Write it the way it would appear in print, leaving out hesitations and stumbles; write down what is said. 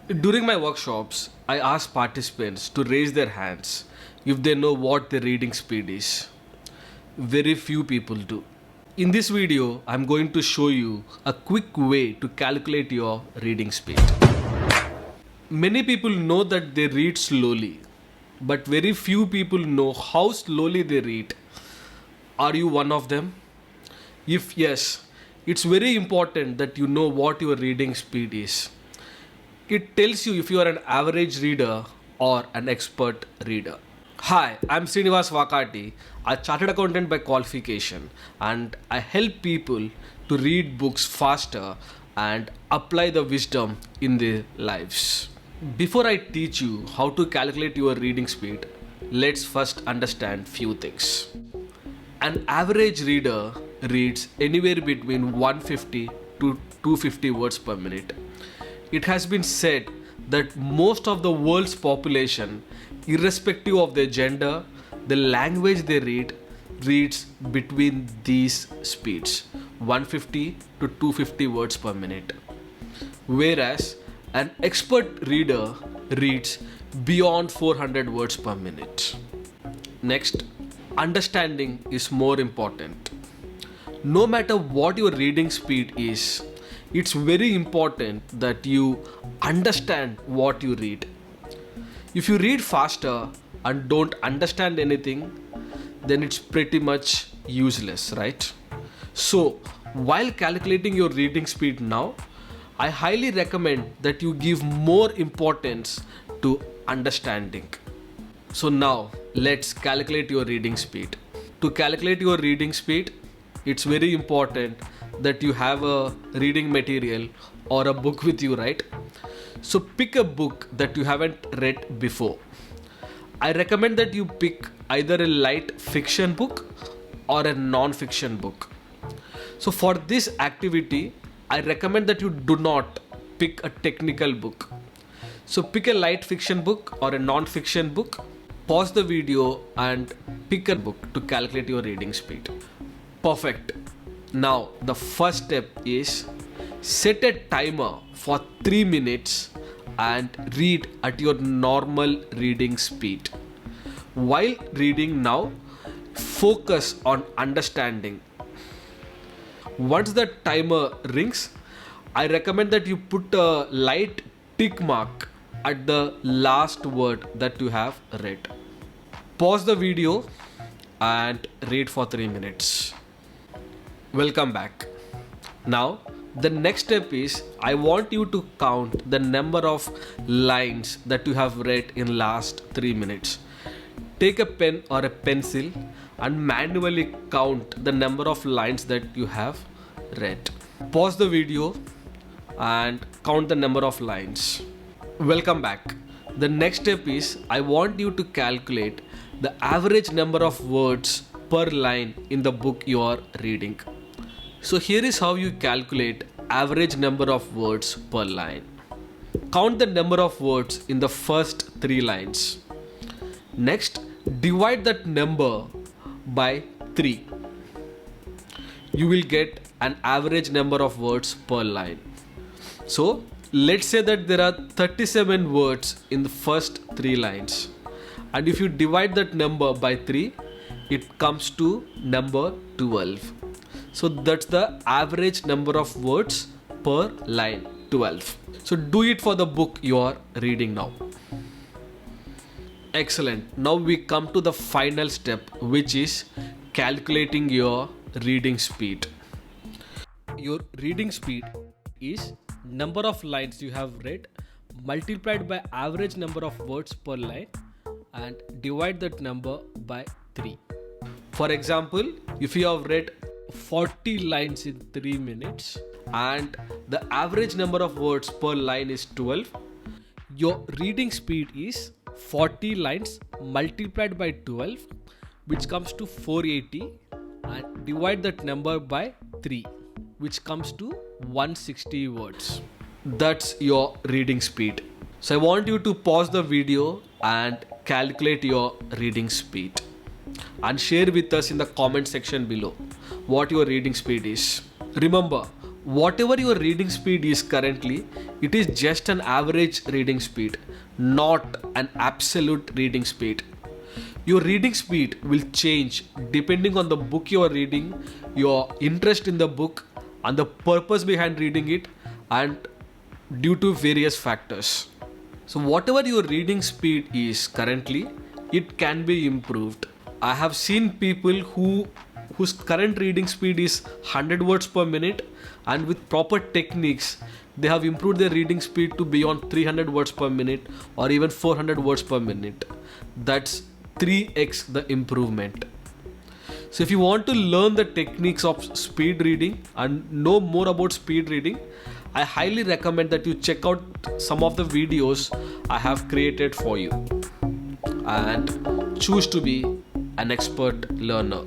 During my workshops, I ask participants to raise their hands if they know what their reading speed is. Very few people do. In this video, I'm going to show you a quick way to calculate your reading speed. Many people know that they read slowly, but very few people know how slowly they read. Are you one of them? If yes, it's very important that you know what your reading speed is. It tells you if you are an average reader or an expert reader. Hi, I'm Srinivas Vakati, a chartered accountant by qualification, and I help people to read books faster and apply the wisdom in their lives. Before I teach you how to calculate your reading speed, let's first understand few things. An average reader reads anywhere between 150 to 250 words per minute. It has been said that most of the world's population, irrespective of their gender, the language they read, reads between these speeds 150 to 250 words per minute. Whereas an expert reader reads beyond 400 words per minute. Next, understanding is more important. No matter what your reading speed is, it's very important that you understand what you read. If you read faster and don't understand anything, then it's pretty much useless, right? So, while calculating your reading speed now, I highly recommend that you give more importance to understanding. So now, let's calculate your reading speed. To calculate your reading speed, it's very important that you have a reading material or a book with you, right? So pick a book that you haven't read before. I recommend that you pick either a light fiction book or a non-fiction book. So for this activity, I recommend that you do not pick a technical book. So pick a light fiction book or a non-fiction book. Pause the video and pick a book to calculate your reading speed. Perfect. Now the first step is set a timer for 3 minutes and read at your normal reading speed. While reading now, focus on understanding. Once the timer rings, I recommend that you put a light tick mark at the last word that you have read. Pause the video and read for 3 minutes. Welcome back. Now, the next step is I want you to count the number of lines that you have read in last 3 minutes. Take a pen or a pencil and manually count the number of lines that you have read. Pause the video and count the number of lines. Welcome back. The next step is I want you to calculate the average number of words per line in the book you are reading. So here is how you calculate average number of words per line. Count the number of words in the first 3 lines. Next, divide that number by 3. You will get an average number of words per line. So let's say that there are 37 words in the first 3 lines. And if you divide that number by 3, it comes to number 12. So that's the average number of words per line, 12. So do it for the book you are reading now. Excellent. Now we come to the final step, which is calculating your reading speed. Your reading speed is number of lines you have read multiplied by average number of words per line and divide that number by 3. For example, if you have read 40 lines in 3 minutes and the average number of words per line is 12, your reading speed is 40 lines multiplied by 12, which comes to 480, and divide that number by 3, which comes to 160 words. That's your reading speed. So I want you to pause the video and calculate your reading speed and share with us in the comment section below what your reading speed is. Remember, Whatever your reading speed is currently, it is just an average reading speed, not an absolute reading speed. Your reading speed will change depending on the book you are reading, your interest in the book, and the purpose behind reading it, and due to various factors. So, whatever your reading speed is currently, it can be improved. I have seen people whose current reading speed is 100 words per minute, and with proper techniques they have improved their reading speed to beyond 300 words per minute or even 400 words per minute. That's 3x the improvement. So if you want to learn the techniques of speed reading and know more about speed reading, I highly recommend that you check out some of the videos I have created for you and choose to be an expert learner.